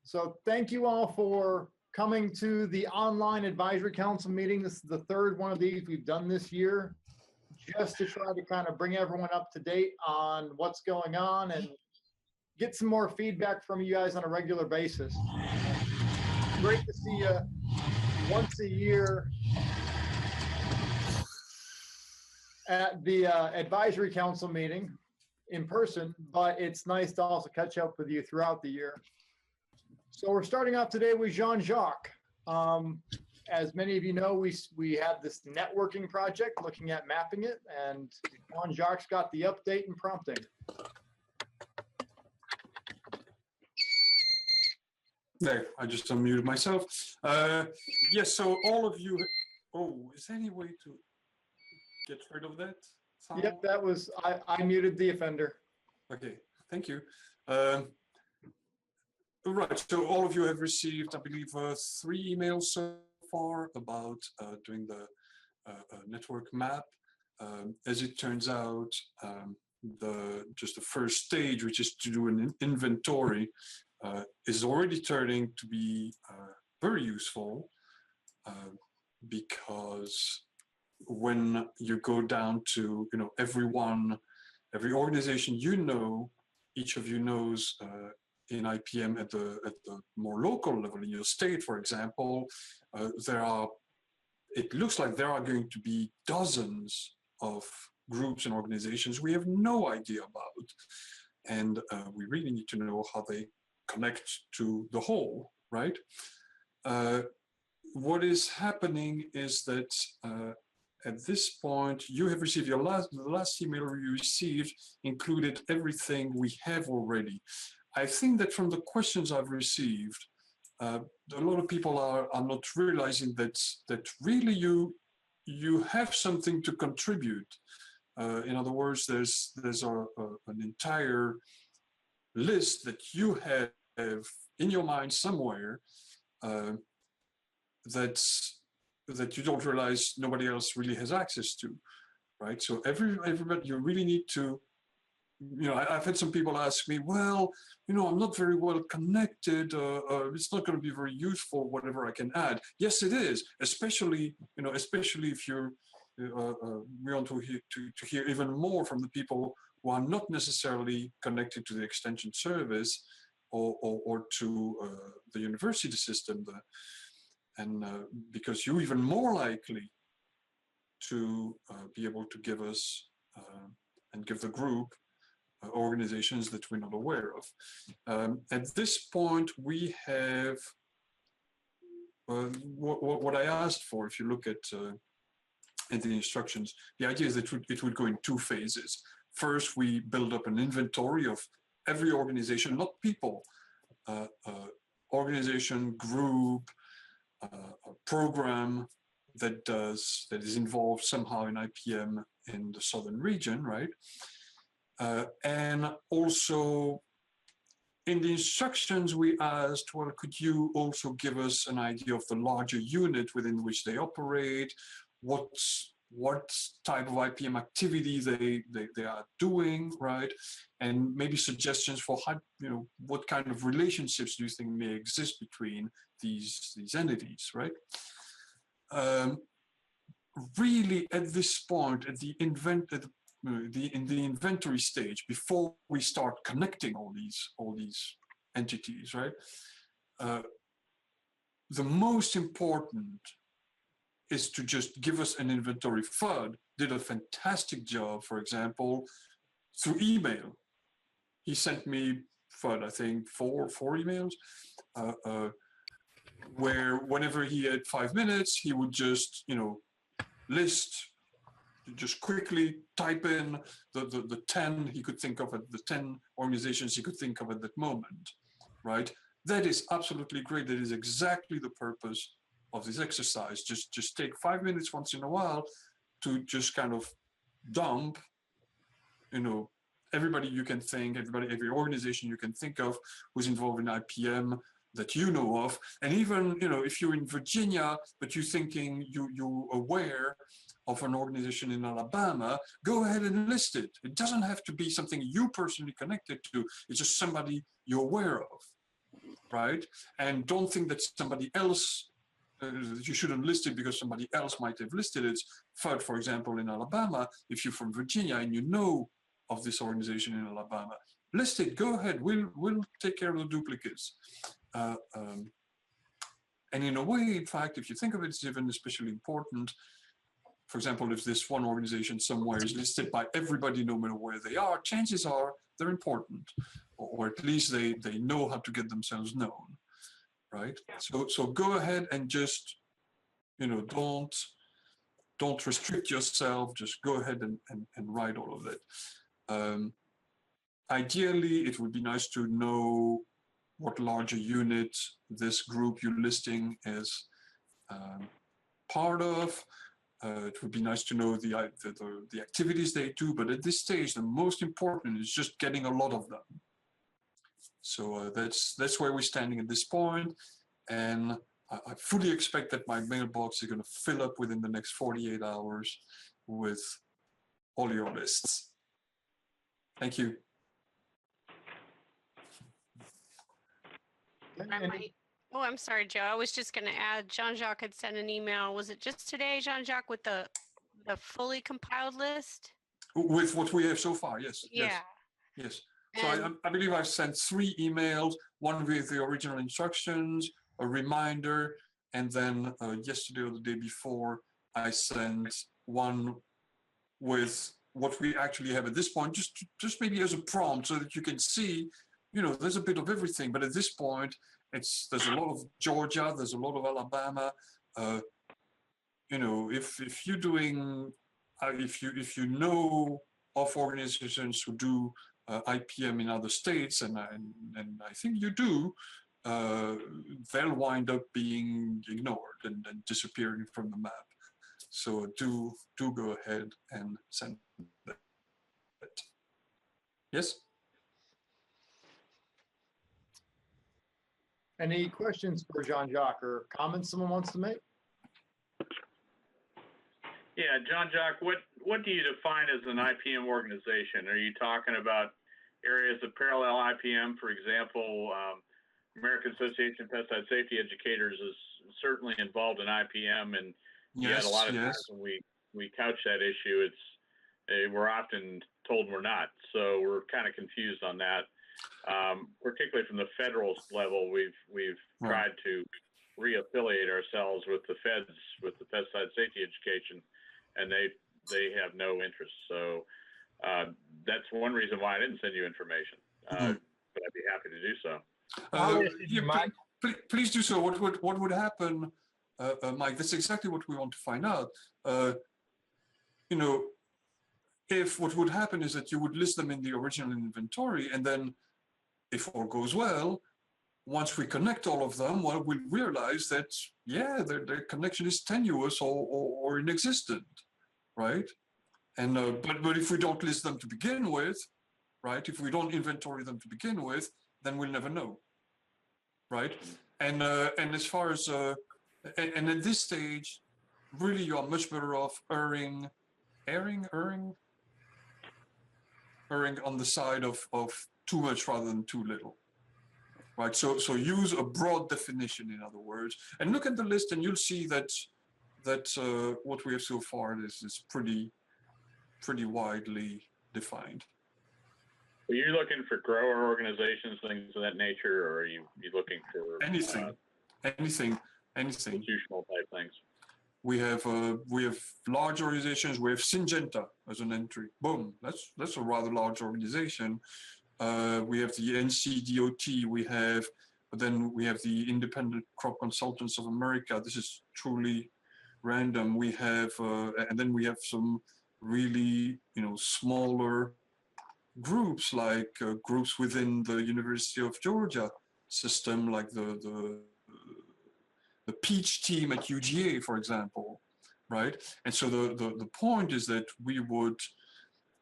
So thank you all for coming to the online advisory council meeting. This is the third one of these we've done this year, just to try to kind of bring everyone up to date on what's going on and get some more feedback from you guys on a regular basis. Great to see you once a year at the advisory council meeting in person, but it's nice to also catch up with you throughout the year. So we're starting off today with Jean-Jacques. As many of you know, we have this networking project looking at mapping it, and Jean-Jacques got the update and prompting. There, I just unmuted myself. Yes, so all of you, oh, is there any way to get rid of that sound? Yep, that was, I muted the offender. Okay, thank you. Right, so all of you have received, I believe, 3 emails so far about doing the network map. As it turns out, just the first stage, which is to do an inventory, is already turning to be very useful because when you go down to every organization each of you knows in IPM at the more local level in your state, for example, it looks like there are going to be dozens of groups and organizations we have no idea about, and we really need to know how they connect to the whole, right? What is happening is that at this point, you have received the last email you received included everything we have already. I think that from the questions I've received, a lot of people are not realizing that really you have something to contribute. In other words, there's an entire list that you have in your mind somewhere that you don't realize nobody else really has access to, right? So everybody, you really need to, I've had some people ask me, well, I'm not very well connected. It's not going to be very useful, whatever I can add. Yes, it is, especially if you're, we want to hear even more from the people who are not necessarily connected to the extension service or to the university system. Because you're even more likely to be able to give us and give the group organizations that we're not aware of. At this point, we have what I asked for. If you look at the instructions, the idea is that it would go in 2 phases. First, we build up an inventory of every organization, not people, organization, group, a program that is involved somehow in IPM in the southern region, right? And also in the instructions we asked, well, could you also give us an idea of the larger unit within which they operate, what type of IPM activity they are doing, right? And maybe suggestions for how, what kind of relationships do you think may exist between these entities, right? Really, at this point, in the inventory stage, before we start connecting all these entities, right? The most important is to just give us an inventory. FUD did a fantastic job, for example, through email. He sent me, FUD, I think, four emails, where whenever he had 5 minutes, he would just, list, just quickly type in the 10 he could think of, at the 10 organizations he could think of at that moment, right? That is absolutely great. That is exactly the purpose of this exercise. Just take 5 minutes once in a while to just kind of dump, everybody you can think, every organization you can think of who's involved in IPM that you know of. And even, if you're in Virginia, but you're thinking you're aware of an organization in Alabama, go ahead and list it. It doesn't have to be something you personally connected to. It's just somebody you're aware of. right? And don't think that somebody else, you shouldn't list it because somebody else might have listed it. For example, in Alabama, if you're from Virginia and you know of this organization in Alabama, list it, go ahead, we'll take care of the duplicates. And in a way, in fact, if you think of it, it's even especially important. For example, if this one organization somewhere is listed by everybody, no matter where they are, chances are they're important, or at least they know how to get themselves known, right? So go ahead and just, don't restrict yourself. Just go ahead and write all of it. Ideally, it would be nice to know what larger unit this group you're listing is part of. It would be nice to know the activities they do, but at this stage, the most important is just getting a lot of them. So that's where we're standing at this point, and I fully expect that my mailbox is going to fill up within the next 48 hours with all your lists. Thank you. Oh, I'm sorry, Joe. I was just going to add, Jean-Jacques had sent an email. Was it just today, Jean-Jacques, with the fully compiled list? With what we have so far, yes. Yeah. Yes. So I believe I've sent 3 emails, one with the original instructions, a reminder, and then yesterday or the day before, I sent one with what we actually have at this point, just maybe as a prompt so that you can see, there's a bit of everything. But at this point, there's a lot of Georgia, there's a lot of Alabama. If you're doing, if you know of organizations who do IPM in other states, and I think you do, they'll wind up being ignored and disappearing from the map. So do go ahead and send that. Yes? Any questions for Jean-Jacques or comments someone wants to make? Yeah, Jean-Jacques, what do you define as an IPM organization? Are you talking about areas of parallel IPM? For example, American Association of Pesticide Safety Educators is certainly involved in IPM, and yet a lot of times when we couch that issue, we're often told we're not. So we're kind of confused on that. Particularly from the federal level, we've tried to re-affiliate ourselves with the feds, with the pesticide safety education, and they have no interest. So that's one reason why I didn't send you information, but I'd be happy to do so. Please do so. What would happen, Mike? That's exactly what we want to find out. If what would happen is that you would list them in the original inventory, and then if all goes well, once we connect all of them, well, we'll realize that, yeah, their connection is tenuous or inexistent, right? And but if we don't list them to begin with, right? If we don't inventory them to begin with, then we'll never know, right? And as far as and at this stage, really, you are much better off erring on the side of too much rather than too little, right? So use a broad definition, in other words, and look at the list, and you'll see that what we have so far is pretty widely defined. Are you looking for grower organizations, things of that nature, or are you looking for anything institutional type things? We have large organizations. We have Syngenta as an entry. Boom, that's a rather large organization. We have the NCDOT. Then we have the Independent Crop Consultants of America. This is truly random. We have, and then we have some really smaller groups, like groups within the University of Georgia system, like the Peach team at UGA, for example, right? And so the point is that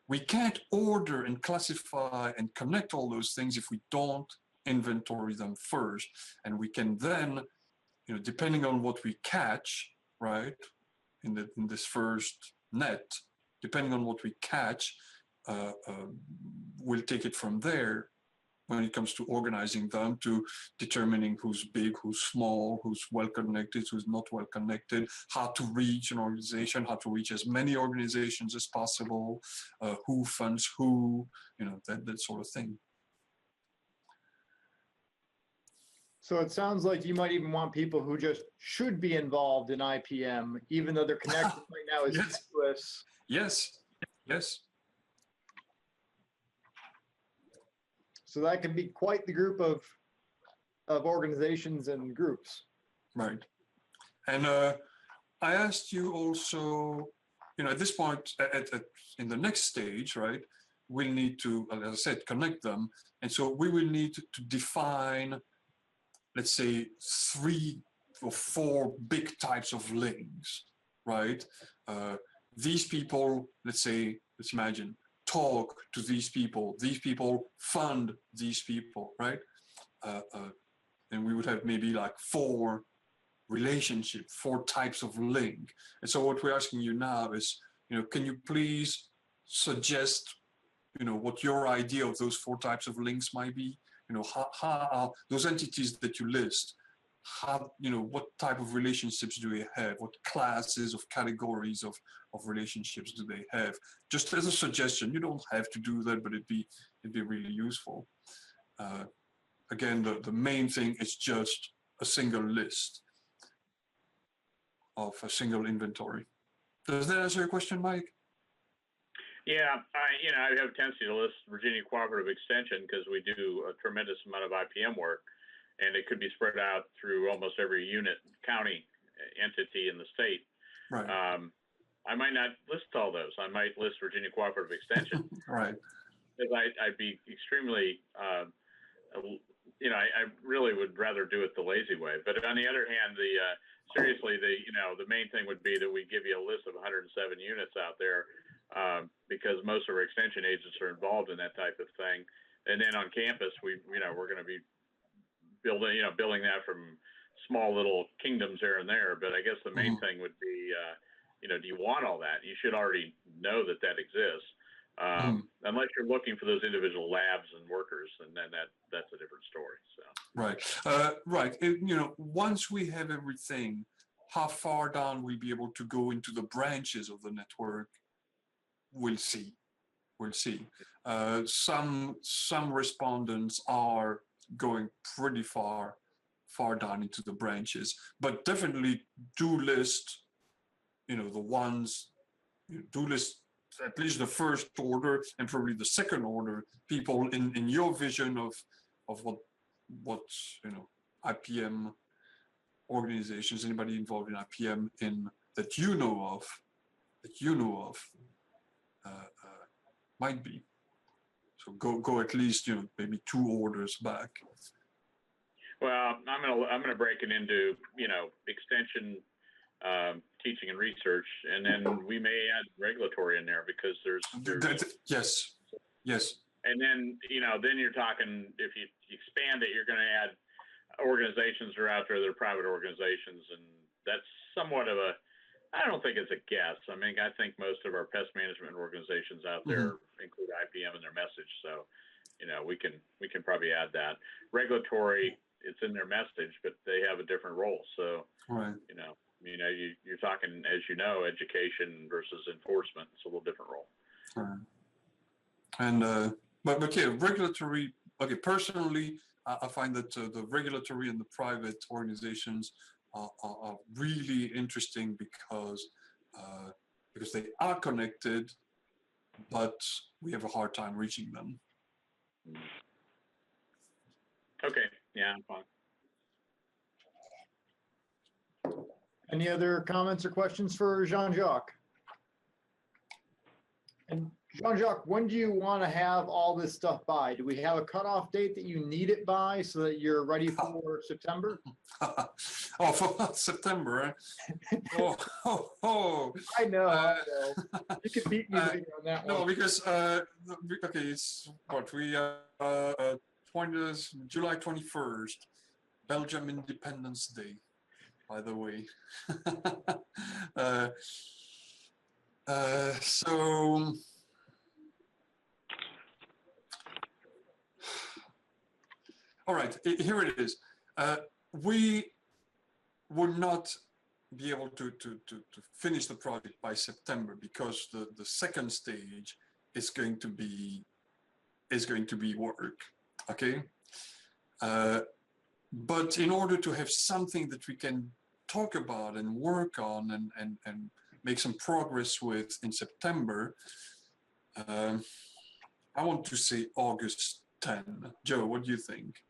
we can't order and classify and connect all those things if we don't inventory them first. And we can then, depending on what we catch, right, in this first net, depending on what we catch, we'll take it from there when it comes to organizing them, to determining who's big, who's small, who's well connected, who's not well connected, how to reach an organization, how to reach as many organizations as possible, who funds who, that sort of thing. So it sounds like you might even want people who just should be involved in IPM, even though their connection right now is Yes. useless. Yes. So that can be quite the group of organizations and groups. Right. And I asked you also, at this point, in the next stage, right, we'll need to, as I said, connect them. And so we will need to define, let's say, 3 or 4 big types of links, right? These people, let's imagine, talk to these people fund these people, right? And we would have maybe like 4 relationship, 4 types of link. And so what we're asking you now is, can you please suggest, what your idea of those 4 types of links might be? How those entities that you list, what type of relationships do they have? What classes of categories of relationships do they have? Just as a suggestion, you don't have to do that, but it'd be really useful. Again, the main thing is just a single list of a single inventory. Does that answer your question, Mike? Yeah, I have a tendency to list Virginia Cooperative Extension because we do a tremendous amount of IPM work, and it could be spread out through almost every unit, county, entity in the state. Right. I might not list all those. I might list Virginia Cooperative Extension. Right. Because I'd be extremely, I really would rather do it the lazy way. But on the other hand, seriously, the main thing would be that we give you a list of 107 units out there, because most of our extension agents are involved in that type of thing. And then on campus, we're going to be building that from small little kingdoms here and there. But I guess the main thing would be, do you want all that? You should already know that exists. Unless you're looking for those individual labs and workers, and then that's a different story. So right. Once we have everything, how far down we'll be able to go into the branches of the network, we'll see. Some respondents are going pretty far down into the branches, but definitely do list, the ones, do list at least the first order and probably the second order people in your vision of what IPM organizations, anybody involved in IPM that you know of might be. So go at least maybe 2 orders back. Well, I'm gonna break it into extension, teaching and research, and then we may add regulatory in there because there's yes. And then then you're talking, if you expand it, you're going to add organizations that are out there that are private organizations, and that's somewhat of a, I don't think it's a guess. I mean, I think most of our pest management organizations out there include IPM in their message, so we can probably add that. Regulatory, it's in their message, but they have a different role. So right. You're talking, as education versus enforcement. It's a little different role. Right. And but yeah, regulatory. Okay, personally, I find that the regulatory and the private organizations are really interesting because they are connected, but we have a hard time reaching them. Okay. Yeah, I'm fine. Any other comments or questions for Jean-Jacques? And Jean-Jacques, when do you want to have all this stuff by? Do we have a cutoff date that you need it by so that you're ready for September? For September. I know. You can beat me later on that one. No, because okay, it's what we July 21st, Belgium Independence Day, by the way. So All right, here it is. We will not be able to finish the project by September because the second stage is going to be work. Okay. But in order to have something that we can talk about and work on and make some progress with in September, I want to say August 10. Joe, what do you think?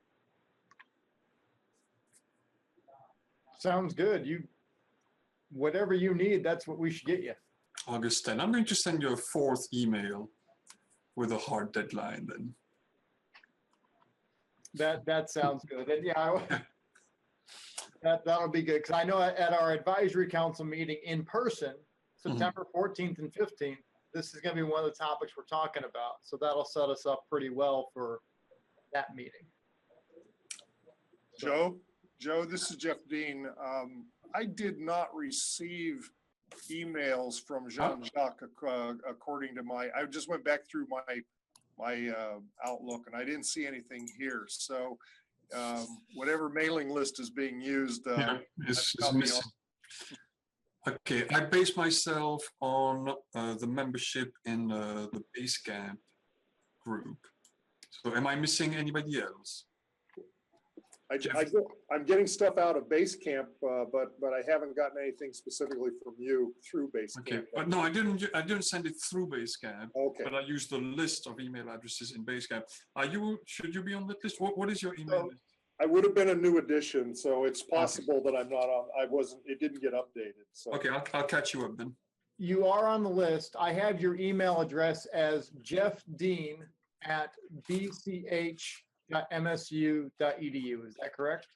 Sounds good. Whatever you need, that's what we should get you. August 10. I'm going to send you a fourth email with a hard deadline then. That sounds good. And yeah, that'll be good. Because I know at our advisory council meeting in person, September 14th and 15th, this is going to be one of the topics we're talking about. So that'll set us up pretty well for that meeting. Joe, this is Jeff Dean. I did not receive emails from Jean-Jacques according to I just went back through my Outlook and I didn't see anything here. So whatever mailing list is being used, is missing. Okay, I base myself on the membership in the Basecamp group. So am I missing anybody else? I'm getting stuff out of Basecamp, but I haven't gotten anything specifically from you through Basecamp. Okay, but no, I didn't send it through Basecamp. Okay. But I used the list of email addresses in Basecamp. Should you be on that list? What is your email list? I would have been a new addition, so it's possible that I'm not on. It didn't get updated. So okay, I'll catch you up then. You are on the list. I have your email address as jeffdean@bch.msu.edu. Is that correct?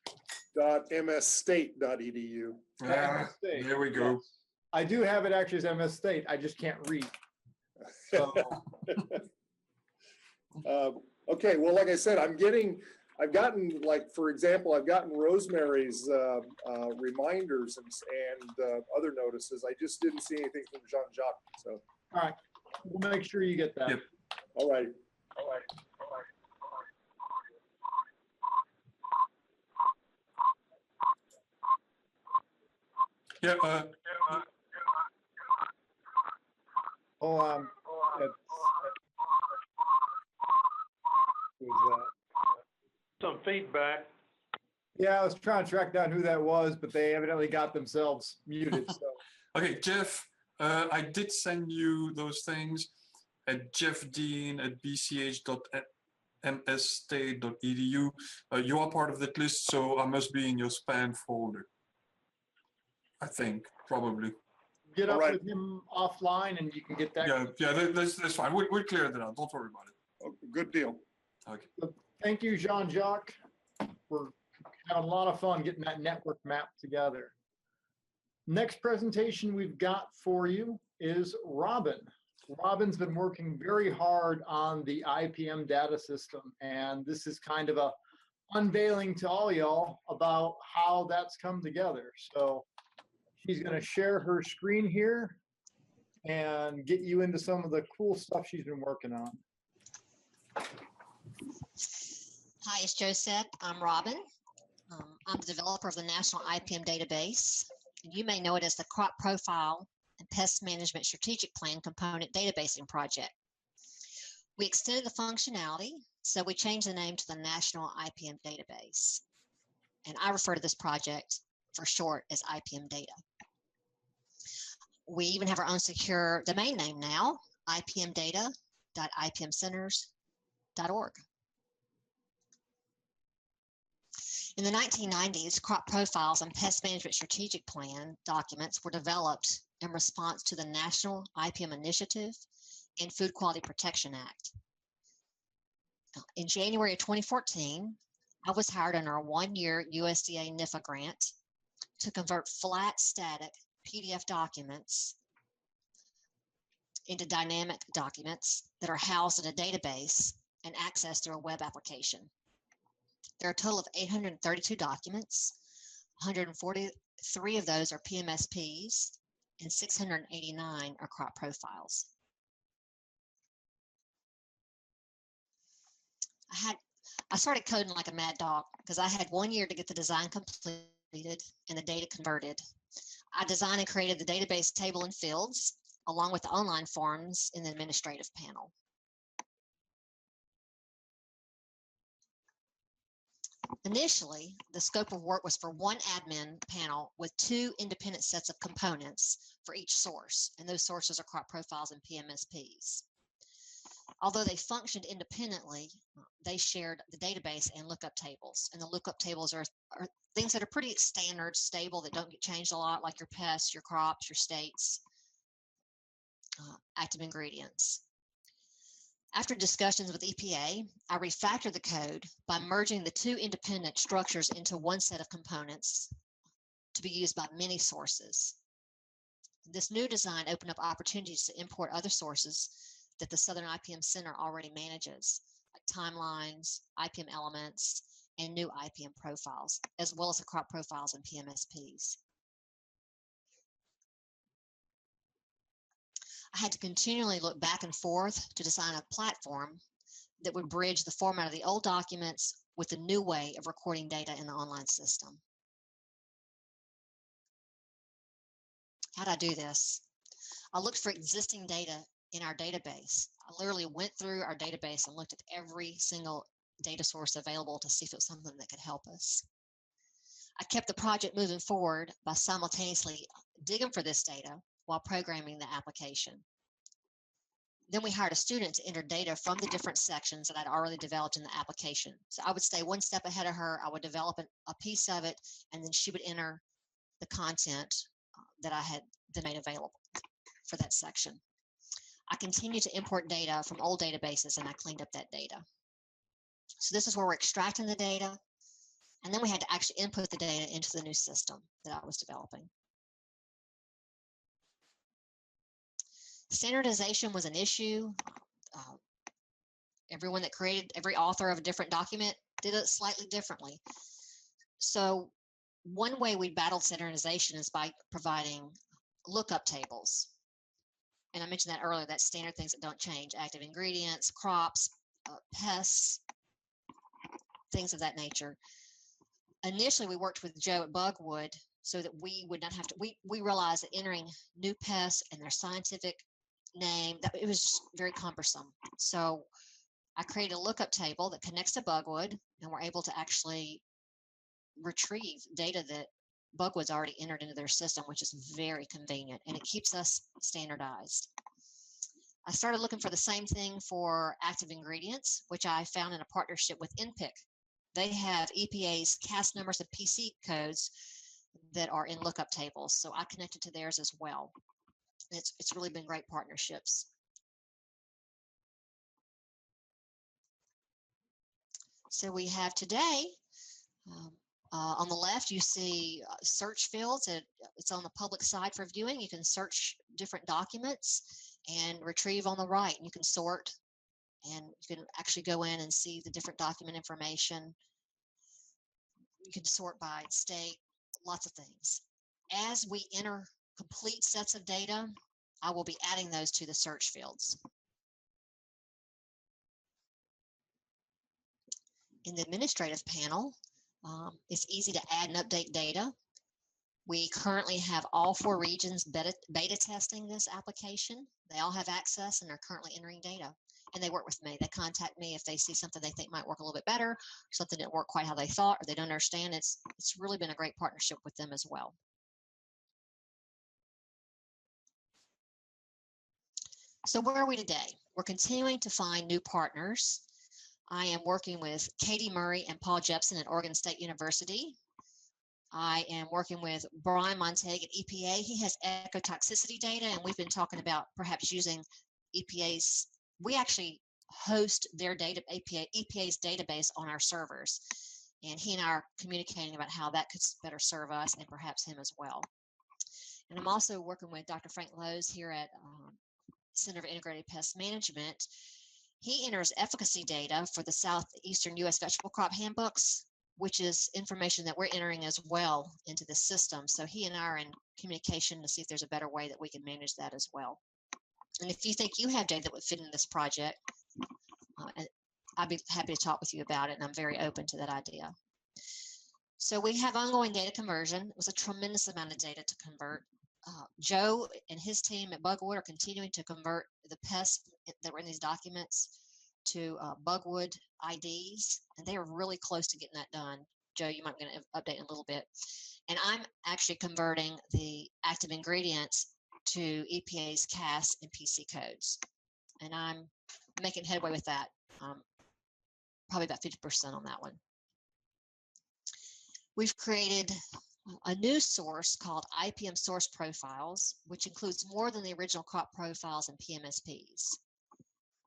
.msstate.edu. There we go. Yes. I do have it actually as MS State. I just can't read. So. Okay. Well, like I said, I've gotten, like, for example, I've gotten Rosemary's reminders and other notices. I just didn't see anything from Jean-Jacques. So. All right. We'll make sure you get that. Yep. All right. Yeah. Who's that? Some feedback. Yeah, I was trying to track down who that was, but they evidently got themselves muted. So. Okay, Jeff, I did send you those things at jeffdean@bch.msstate.edu. You are part of that list, so I must be in your spam folder. I think, probably. Get up with him offline and you can get that. Yeah, that's fine. We'll clear that out. Don't worry about it. Okay, good deal. Okay. Thank you, Jean-Jacques. We're having a lot of fun getting that network map together. Next presentation we've got for you is Robin. Robin's been working very hard on the IPM data system, and this is kind of a unveiling to all y'all about how that's come together. So she's going to share her screen here and get you into some of the cool stuff she's been working on. Hi, as Joe said, I'm Robin. I'm the developer of the National IPM database. And you may know it as the Crop Profile and Pest Management Strategic Plan Component Databasing Project. We extended the functionality, so we changed the name to the National IPM Database. And I refer to this project for short as IPM Data. We even have our own secure domain name now, ipmdata.ipmcenters.org. In the 1990s, crop profiles and pest management strategic plan documents were developed in response to the National IPM Initiative and Food Quality Protection Act. In January of 2014, I was hired on our one-year USDA NIFA grant to convert flat static PDF documents into dynamic documents that are housed in a database and accessed through a web application. There are a total of 832 documents. 143 of those are PMSPs and 689 are crop profiles. I had I started coding like a mad dog because I had 1 year to get the design completed and the data converted. I designed and created the database table and fields, along with the online forms in the administrative panel. Initially, the scope of work was for one admin panel with 2 independent sets of components for each source, and those sources are crop profiles and PMSPs. Although they functioned independently, they shared the database and lookup tables. And the lookup tables are things that are pretty standard, stable, that don't get changed a lot, like your pests, your crops, your states, active ingredients. After discussions with EPA, I refactored the code by merging the 2 independent structures into one set of components to be used by many sources. This new design opened up opportunities to import other sources that the Southern IPM Center already manages, like timelines, IPM elements, and new IPM profiles, as well as the crop profiles and PMSPs. I had to continually look back and forth to design a platform that would bridge the format of the old documents with the new way of recording data in the online system. How did I do this? I looked for existing data in our database. I literally went through our database and looked at every single data source available to see if it was something that could help us. I kept the project moving forward by simultaneously digging for this data while programming the application. Then we hired a student to enter data from the different sections that I'd already developed in the application. So I would stay one step ahead of her. I would develop a piece of it, and then she would enter the content that I had made available for that section. I continued to import data from old databases, and I cleaned up that data. So this is where we're extracting the data, and then we had to actually input the data into the new system that I was developing. Standardization was an issue. Every author of a different document did it slightly differently. So one way we battled standardization is by providing lookup tables. And I mentioned that earlier, that's standard things that don't change, active ingredients, crops, pests, things of that nature. Initially, we worked with Joe at Bugwood so that we would not have to, we realized that entering new pests and their scientific name, that it was just very cumbersome. So I created a lookup table that connects to Bugwood, and we're able to actually retrieve data that Bugwood's already entered into their system, which is very convenient, and it keeps us standardized. I started looking for the same thing for active ingredients, which I found in a partnership with NPIC. They have EPA's CAS numbers and PC codes that are in lookup tables, so I connected to theirs as well. It's really been great partnerships. So we have today, on the left, you see search fields. It's on the public side for viewing. You can search different documents and retrieve on the right. And you can sort, and you can actually go in and see the different document information. You can sort by state, lots of things. As we enter complete sets of data, I will be adding those to the search fields. In the administrative panel, it's easy to add and update data. We currently have all 4 regions beta testing this application. They all have access and are currently entering data. And they work with me. They contact me if they see something they think might work a little bit better, something didn't work quite how they thought, or they don't understand. It's really been a great partnership with them as well. So where are we today? We're continuing to find new partners. I am working with Katie Murray and Paul Jepson at Oregon State University. I am working with Brian Montague at EPA. He has ecotoxicity data, and we've been talking about perhaps using EPA's, we actually host their data, EPA's database on our servers. And he and I are communicating about how that could better serve us and perhaps him as well. And I'm also working with Dr. Frank Lowe's here at Center for Integrated Pest Management. He enters efficacy data for the Southeastern U.S. vegetable crop handbooks, which is information that we're entering as well into the system. So he and I are in communication to see if there's a better way that we can manage that as well. And if you think you have data that would fit in this project, I'd be happy to talk with you about it, and I'm very open to that idea. So we have ongoing data conversion. It was a tremendous amount of data to convert. Joe and his team at Bugwood are continuing to convert the pests that were in these documents to Bugwood IDs, and they are really close to getting that done. Joe, you might be going to update in a little bit. And I'm actually converting the active ingredients to EPA's CAS and PC codes, and I'm making headway with that. Probably about 50% on that one. We've created a new source called IPM Source Profiles, which includes more than the original crop profiles and PMSPs.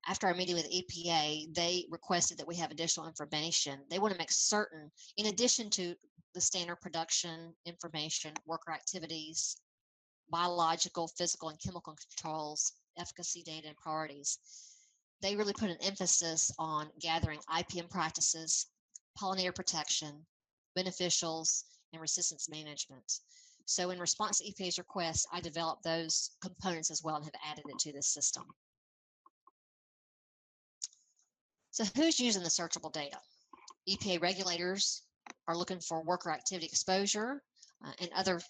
After our meeting with EPA, they requested that we have additional information. They want to make certain, in addition to the standard production information, worker activities, biological, physical, and chemical controls, efficacy data, and priorities, they really put an emphasis on gathering IPM practices, pollinator protection, beneficials, and resistance management. So in response to EPA's request, I developed those components as well and have added it to this system. So who's using the searchable data? EPA regulators are looking for worker activity exposure and other,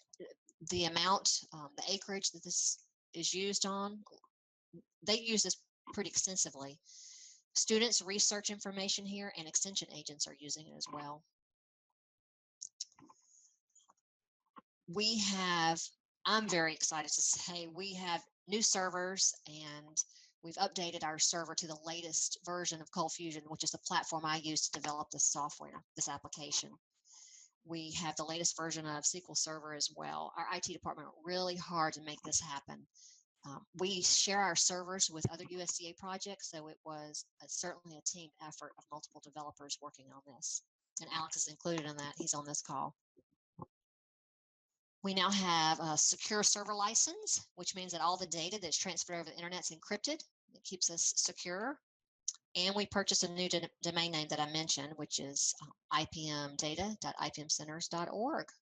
the amount, the acreage that this is used on. They use this pretty extensively. Students research information here, and extension agents are using it as well. We have, I'm very excited to say, we have new servers, and we've updated our server to the latest version of Cold Fusion, which is the platform I use to develop this software, this application. We have the latest version of SQL Server as well. Our IT department worked really hard to make this happen. We share our servers with other USDA projects, so it was certainly a team effort of multiple developers working on this. And Alex is included in that. He's on this call. We now have a secure server license, which means that all the data that's transferred over the internet is encrypted. It keeps us secure. And we purchased a new domain name that I mentioned, which is ipmdata.ipmcenters.org.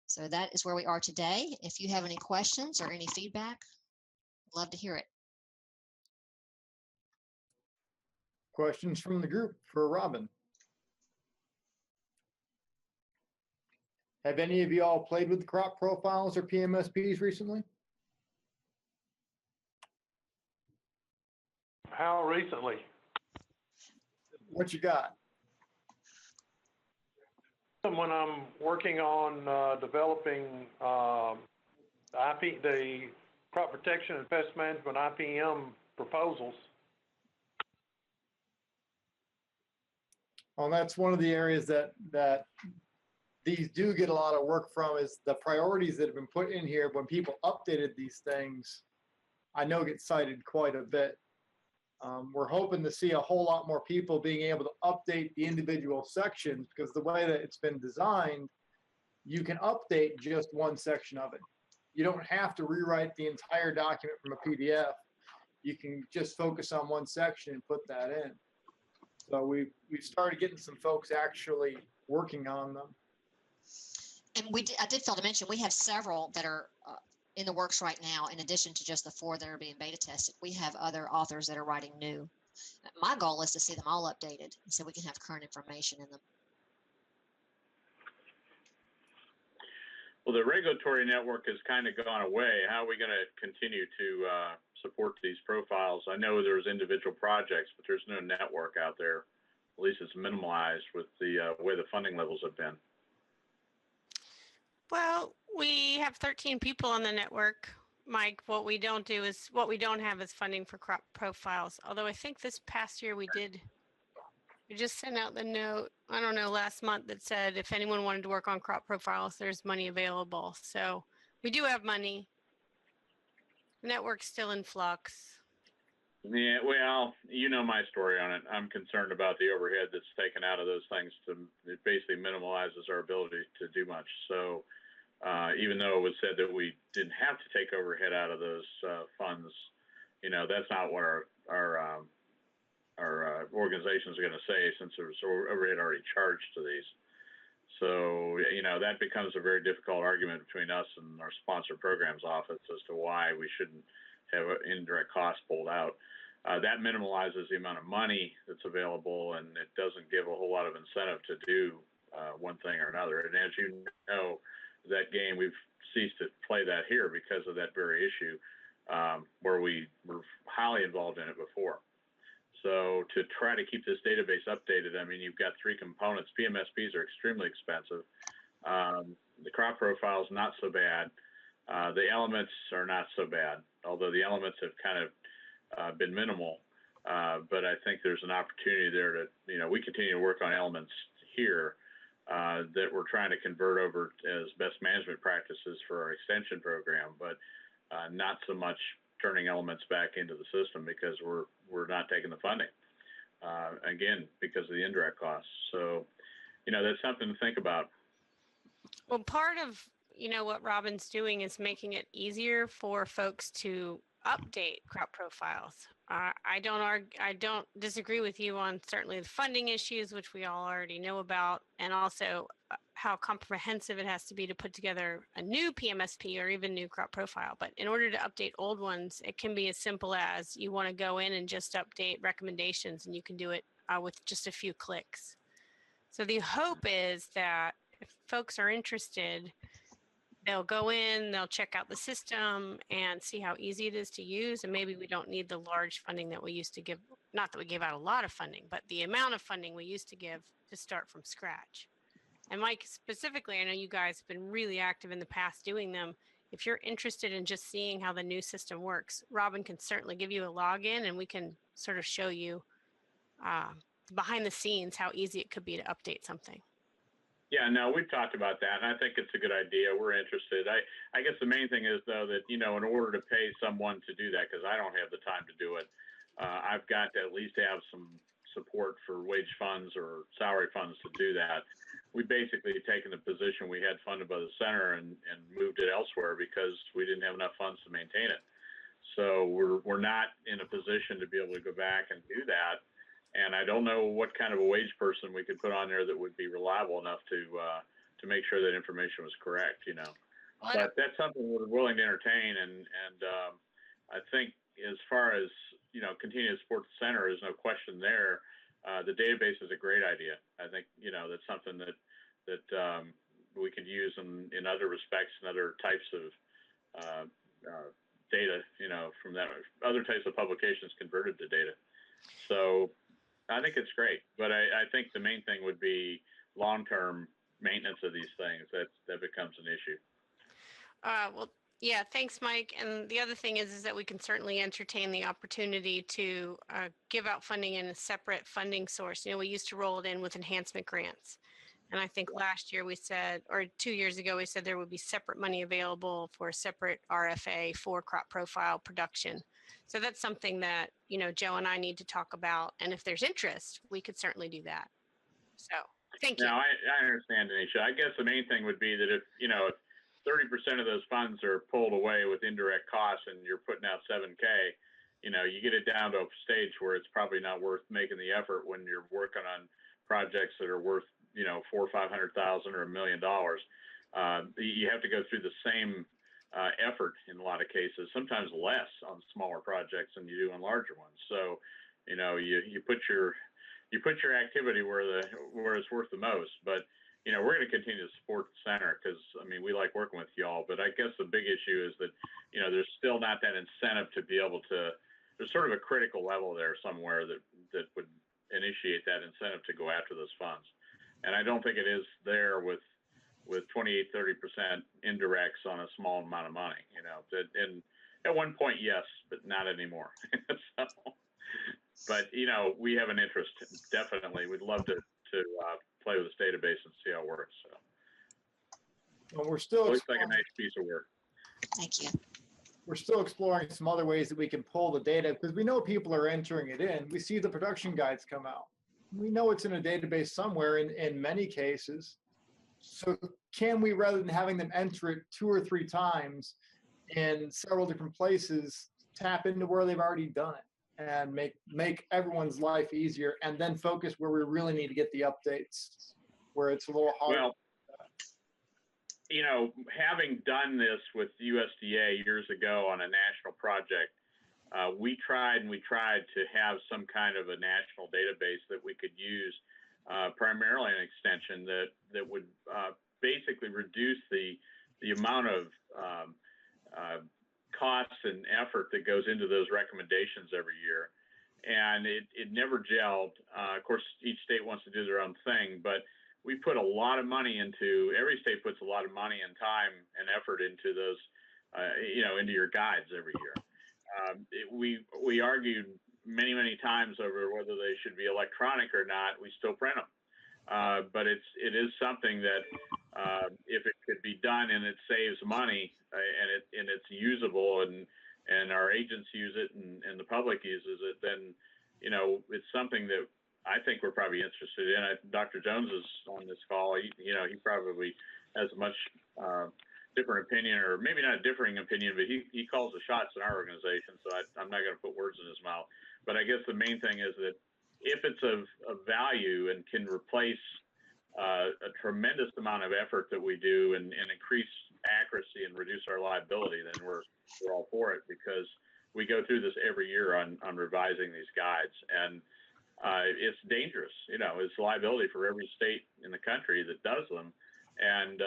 So that is where we are today. If you have any questions or any feedback, I'd love to hear it. Questions from the group for Robin? Have any of you all played with crop profiles or PMSPs recently? How recently? What you got? When I'm working on developing the crop protection and pest management IPM proposals. Well, that's one of the areas that these do get a lot of work from, is the priorities that have been put in here. When people updated these things, I know get cited quite a bit. We're hoping to see a whole lot more people being able to update the individual sections, because the way that it's been designed, you can update just one section of it. You don't have to rewrite the entire document from a PDF. You can just focus on one section and put that in. So we've started getting some folks actually working on them. And I did fail to mention, we have several that are in the works right now, in addition to just the 4 that are being beta tested. We have other authors that are writing new. My goal is to see them all updated so we can have current information in them. Well, the regulatory network has kind of gone away. How are we going to continue to support these profiles? I know there's individual projects, but there's no network out there. At least it's minimalized with the way the funding levels have been. Well, we have 13 people on the network, Mike. What we don't have is funding for crop profiles. Although I think this past year we just sent out the note, I don't know, last month, that said if anyone wanted to work on crop profiles, there's money available. So we do have money. The network's still in flux. Yeah, well, you know my story on it. I'm concerned about the overhead that's taken out of those things. It basically minimalizes our ability to do much. So even though it was said that we didn't have to take overhead out of those funds, you know, that's not what our organizations are going to say, since there's overhead already charged to these. So, you know, that becomes a very difficult argument between us and our sponsor programs office as to why we shouldn't have indirect costs pulled out. that minimalizes the amount of money that's available, and it doesn't give a whole lot of incentive to do one thing or another. And as you know, that game, we've ceased to play that here because of that very issue, where we were highly involved in it before. So to try to keep this database updated, I mean, you've got three components. PMSPs are extremely expensive. The crop profile is not so bad. The elements are not so bad, although the elements have kind of been minimal. But I think there's an opportunity there to, we continue to work on elements here that we're trying to convert over as best management practices for our extension program, but not so much turning elements back into the system because we're not taking the funding, again, because of the indirect costs. So, that's something to think about. Well, part of, what Robin's doing is making it easier for folks to update crop profiles. I don't disagree with you on certainly the funding issues, which we all already know about, and also how comprehensive it has to be to put together a new PMSP or even new crop profile. But in order to update old ones, it can be as simple as you want to go in and just update recommendations, and you can do it with just a few clicks. So the hope is that if folks are interested, they'll go in, they'll check out the system and see how easy it is to use. And maybe we don't need the large funding that we used to give. Not that we gave out a lot of funding, but the amount of funding we used to give to start from scratch. And Mike, specifically, I know you guys have been really active in the past doing them. If you're interested in just seeing how the new system works, Robin can certainly give you a login and we can sort of show you behind the scenes how easy it could be to update something. Yeah, no, we've talked about that, and I think it's a good idea. We're interested. I guess the main thing is, though, that, in order to pay someone to do that, because I don't have the time to do it, I've got to at least have some support for wage funds or salary funds to do that. We basically taken the position we had funded by the center and moved it elsewhere because we didn't have enough funds to maintain it. So we're not in a position to be able to go back and do that. And I don't know what kind of a wage person we could put on there that would be reliable enough to make sure that information was correct, But that's something we're willing to entertain. And I think as far as, continuing to support the center, there's no question there. The database is a great idea. I think, that's something that we could use in other respects and other types of data, from that, other types of publications converted to data. So I think it's great, but I think the main thing would be long-term maintenance of these things. That becomes an issue. Well, yeah, thanks, Mike. And the other thing is that we can certainly entertain the opportunity to give out funding in a separate funding source. We used to roll it in with enhancement grants. And I think last year we said, or 2 years ago, we said there would be separate money available for a separate RFA for crop profile production. So that's something that, Joe and I need to talk about. And if there's interest, we could certainly do that. So thank you. Now, I understand, Anisha. I guess the main thing would be that if 30% of those funds are pulled away with indirect costs and you're putting out 7K, you get it down to a stage where it's probably not worth making the effort when you're working on projects that are worth, $400,000 or $500,000 or $1 million. You have to go through the same effort in a lot of cases, sometimes less on smaller projects than you do on larger ones. So, you put your activity where it's worth the most. But we're going to continue to support the center because we like working with y'all. But I guess the big issue is that there's still not that incentive to be able to. There's sort of a critical level there somewhere that would initiate that incentive to go after those funds. And I don't think it is there with 28, 30% indirects on a small amount of money, and at one point, yes, but not anymore. So, but, we have an interest, definitely. We'd love to play with this database and see how it works. So Well, we're still it looks like a nice piece of work. Thank you. we're still exploring some other ways that we can pull the data because we know people are entering it in. We see the production guides come out. We know it's in a database somewhere in many cases. So can we, rather than having them enter it 2 or 3 times in several different places, tap into where they've already done it and make everyone's life easier, and then focus where we really need to get the updates, where it's a little harder. Well, you know, having done this with USDA years ago on a national project, we tried to have some kind of a national database that we could use, primarily an extension that would basically reduce the amount of costs and effort that goes into those recommendations every year. And it never gelled. Of course, each state wants to do their own thing, but we put a lot of money every state puts a lot of money and time and effort into those, into your guides every year. We argued many times over whether they should be electronic or not. We still print them. But it is something that if it could be done and it saves money and it's usable and our agents use it and the public uses it, then it's something that I think we're probably interested in. Dr. Jones is on this call. He probably has a much different opinion, or maybe not a differing opinion, but he calls the shots in our organization. So I'm not going to put words in his mouth. But I guess the main thing is that if it's of value and can replace a tremendous amount of effort that we do and increase accuracy and reduce our liability, then we're all for it, because we go through this every year on revising these guides, and it's dangerous. It's liability for every state in the country that does them. And,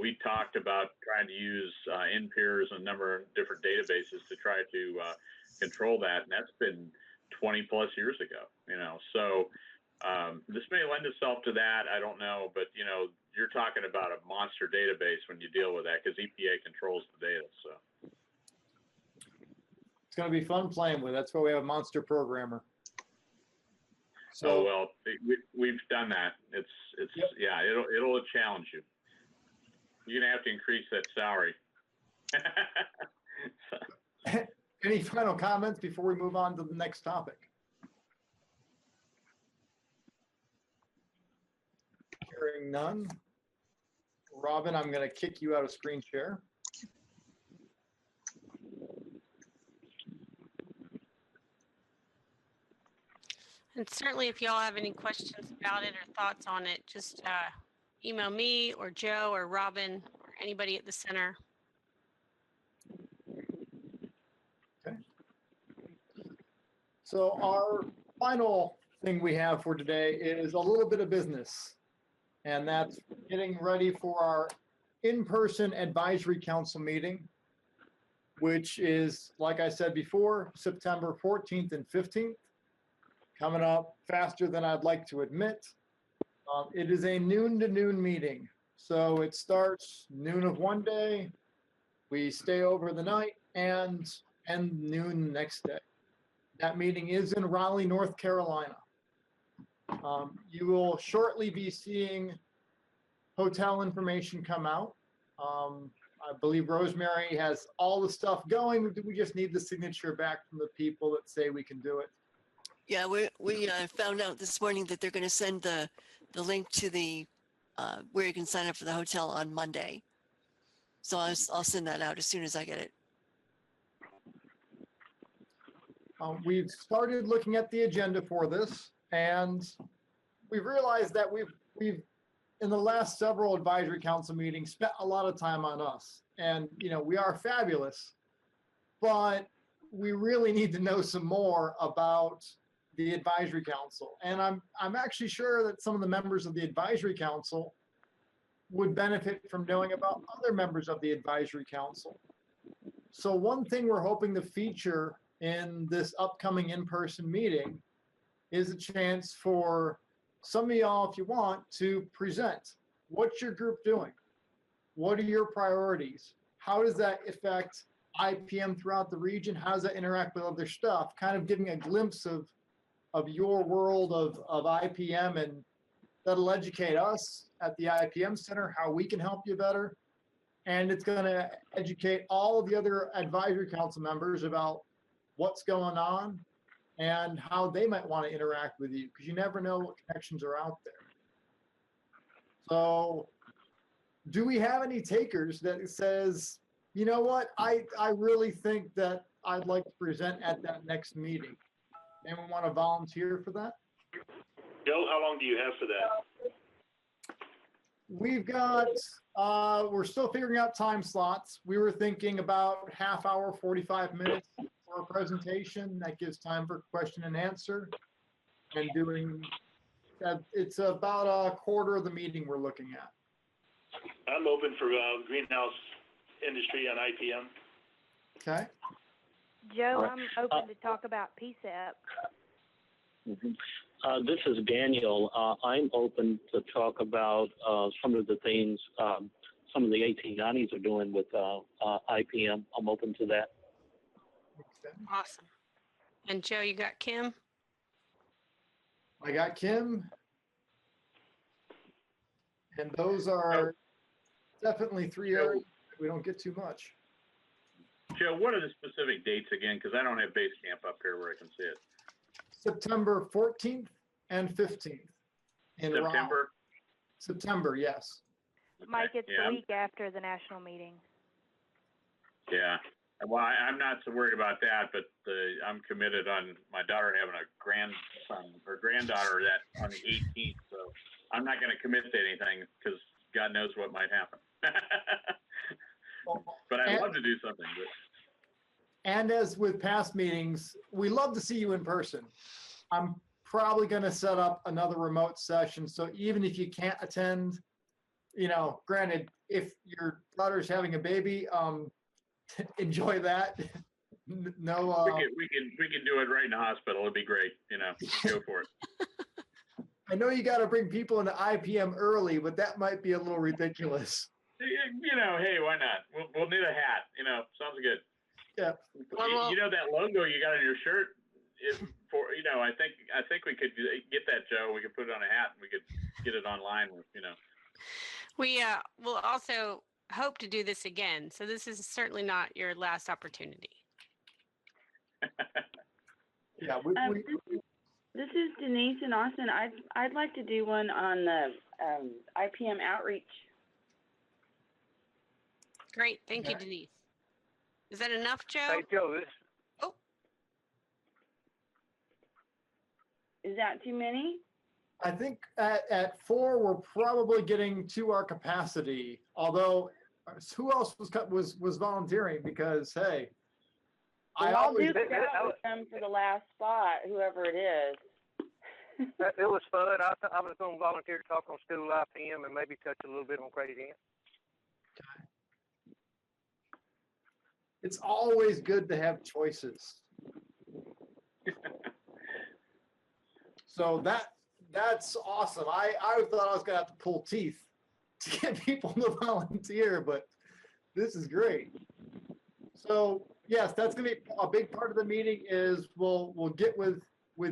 we talked about trying to use NPERS and a number of different databases to try to control that. And that's been 20 plus years ago, so this may lend itself to that. I don't know, but you're talking about a monster database when you deal with that, because EPA controls the data. So it's going to be fun playing with. That's why we have a monster programmer. So, well, we've done that. It's yep. Yeah, it'll challenge you. You're gonna have to increase that salary. Any final comments before we move on to the next topic? Hearing none. Robin, I'm going to kick you out of screen share. And certainly if y'all have any questions about it or thoughts on it, just email me or Joe or Robin or anybody at the center. Okay. So our final thing we have for today is a little bit of business, and that's getting ready for our in-person advisory council meeting, which is, like I said before, September 14th and 15th. Coming up faster than I'd like to admit. It is a noon to noon meeting. So it starts noon of one day, we stay over the night, and end noon the next day. That meeting is in Raleigh, North Carolina. You will shortly be seeing hotel information come out. I believe Rosemary has all the stuff going. We just need the signature back from the people that say we can do it. Yeah, we found out this morning that they're going to send the link to the where you can sign up for the hotel on Monday. So I'll send that out as soon as I get it. We've started looking at the agenda for this, and we've realized that we've in the last several advisory council meetings spent a lot of time on us, and we are fabulous, but we really need to know some more about the advisory council. And I'm actually sure that some of the members of the advisory council would benefit from knowing about other members of the advisory council. So one thing we're hoping to feature in this upcoming in-person meeting is a chance for some of y'all, if you want, to present. What's your group doing? What are your priorities? How does that affect IPM throughout the region? How does that interact with other stuff? Kind of giving a glimpse of your world of IPM, and that'll educate us at the IPM Center how we can help you better. And it's going to educate all of the other advisory council members about what's going on and how they might want to interact with you, because you never know what connections are out there. So do we have any takers that says, you know what, I really think that I'd like to present at that next meeting? Anyone want to volunteer for that? Joe, how long do you have for that? We've got, we're still figuring out time slots. We were thinking about half hour, 45 minutes. for a presentation. That gives time for question and answer. And doing that, it's about a quarter of the meeting we're looking at. I'm open for greenhouse industry on IPM. Okay. Joe, I'm open to talk about PSEP. This is Daniel. I'm open to talk about some of the things some of the 1890s are doing with IPM. I'm open to that. Awesome. And Joe, you got Kim? I got Kim. And those are definitely 3 areas that we don't get too much. Joe, what are the specific dates again? Because I don't have base camp up here where I can see it. September 14th and 15th in Raleigh. September? September, yes. Mike, it's Yeah. the week after the national meeting. Yeah. Well, I'm not so worried about that, but I'm committed on my daughter having a grandson or granddaughter that on the 18th. So I'm not going to commit to anything because God knows what might happen. But I'd love to do something. But... And as with past meetings, we love to see you in person. I'm probably going to set up another remote session. So even if you can't attend, you know, granted, if your daughter's having a baby, enjoy that. No, we can do it right in the hospital. It'd be great. You know, go for it. I know you got to bring people into IPM early, but that might be a little ridiculous. You know, hey, why not? We'll need a hat. You know, sounds good. Yeah. You know that logo you got on your shirt? You know, I think we could get that, Joe. We could put it on a hat and we could get it online. You know. We will also hope to do this again. So this is certainly not your last opportunity. Yeah. This is Denise in Austin. I'd like to do one on the IPM outreach. Great. Thank you, Denise. Is that enough, Joe? Hey, Joe, Oh. Is that too many? I think at 4, we're probably getting to our capacity. Although, who else was volunteering? Because hey, I'll do that with them for the last spot, whoever it is. it was fun. I was going to volunteer to talk on school IPM and maybe touch a little bit on credit in. Okay. It's always good to have choices. So that's awesome. I thought I was gonna have to pull teeth to get people to volunteer, but this is great. So yes, that's gonna be a big part of the meeting. Is we'll get with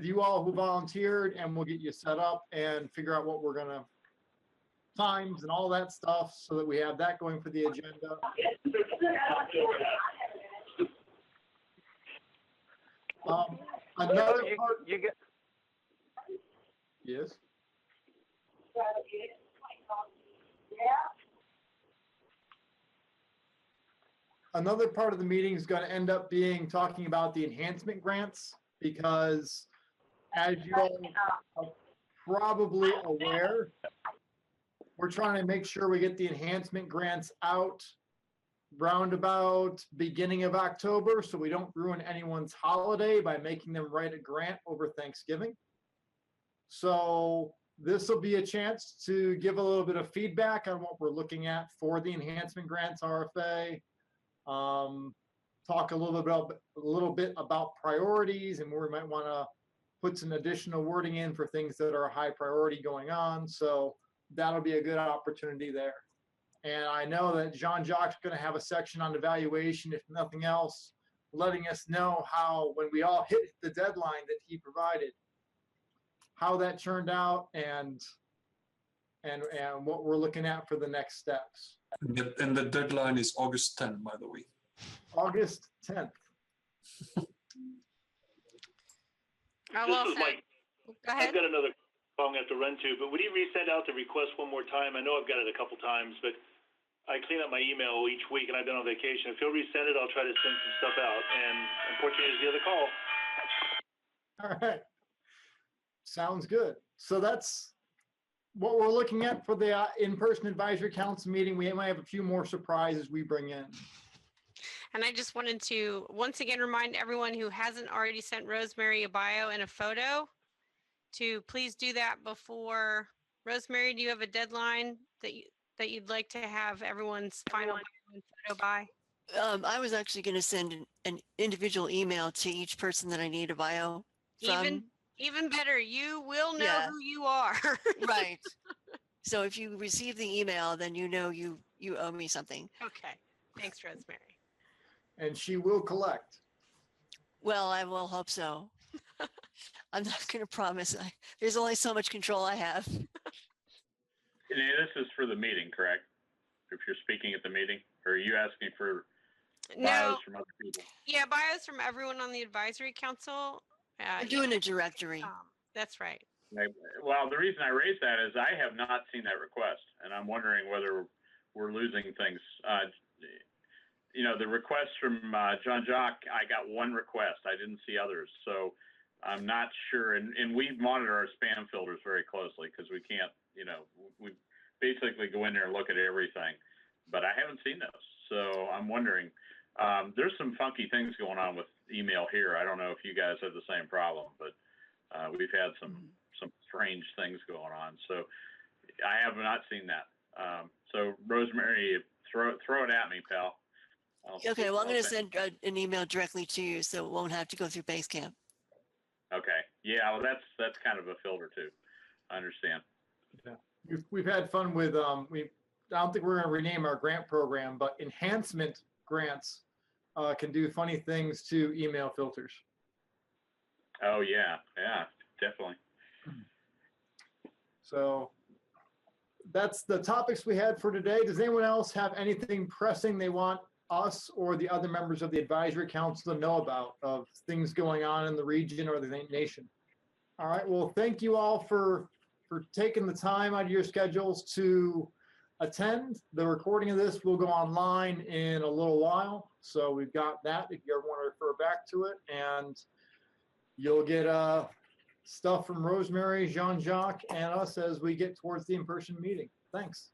you all who volunteered, and we'll get you set up and figure out what we're gonna times and all that stuff, so that we have that going for the agenda. Another part. Yes. Another part of the meeting is going to end up being talking about the enhancement grants, because as you all are probably aware, we're trying to make sure we get the enhancement grants out roundabout beginning of October, so we don't ruin anyone's holiday by making them write a grant over Thanksgiving. So this will be a chance to give a little bit of feedback on what we're looking at for the enhancement grants RFA. Talk a little bit about priorities and where we might want to put some additional wording in for things that are high priority going on. So that'll be a good opportunity there. And I know that Jean-Jacques is going to have a section on evaluation, if nothing else, letting us know how, when we all hit the deadline that he provided, how that turned out and what we're looking at for the next steps. And the deadline is August 10th, by the way. August 10th. This is Mike. Go ahead. I've got another call I'm going to have to run to, but would you resend out the request one more time? I know I've got it a couple times, but I clean up my email each week and I've been on vacation. If you'll resend it, I'll try to send some stuff out. And unfortunately, it's the other call. All right. Sounds good. So that's what we're looking at for the in-person advisory council meeting. We might have a few more surprises we bring in. And I just wanted to once again remind everyone who hasn't already sent Rosemary a bio and a photo to please do that before. Rosemary, do you have a deadline that you'd like to have everyone's final bio and photo by? I was actually going to send an individual email to each person that I need a bio from. Even better, you will know Yeah. who you are. Right. So if you receive the email, then you know you owe me something. Okay. Thanks, Rosemary. And she will collect. Well, I will hope so. I'm not going to promise. There's only so much control I have. And this is for the meeting, correct? If you're speaking at the meeting, or are you asking for bios from other people? Yeah, bios from everyone on the advisory council. I'm doing a directory. That's right. Well, the reason I raised that is I have not seen that request, and I'm wondering whether we're losing things. The request from John Jock, I got one request. I didn't see others, so I'm not sure. And we monitor our spam filters very closely because we can't, we basically go in there and look at everything, but I haven't seen those. So I'm wondering, there's some funky things going on with email here. I don't know if you guys have the same problem, but we've had some strange things going on. So I have not seen that. So Rosemary, throw it at me, pal. Okay, well, I'm going to send an email directly to you, so it won't have to go through Basecamp. Okay. Yeah, well, that's kind of a filter too. I understand. Yeah. We've had fun with, I don't think we're going to rename our grant program, but enhancement grants can do funny things to email filters. Oh, yeah. Yeah, definitely. So that's the topics we had for today. Does anyone else have anything pressing they want us or the other members of the advisory council to know about of things going on in the region or the nation? All right. Well, thank you all for taking the time out of your schedules to attend. The recording of this will go online in a little while. So we've got that if you ever want to refer back to it. And you'll get stuff from Rosemary, Jean-Jacques, and us as we get towards the in-person meeting. Thanks.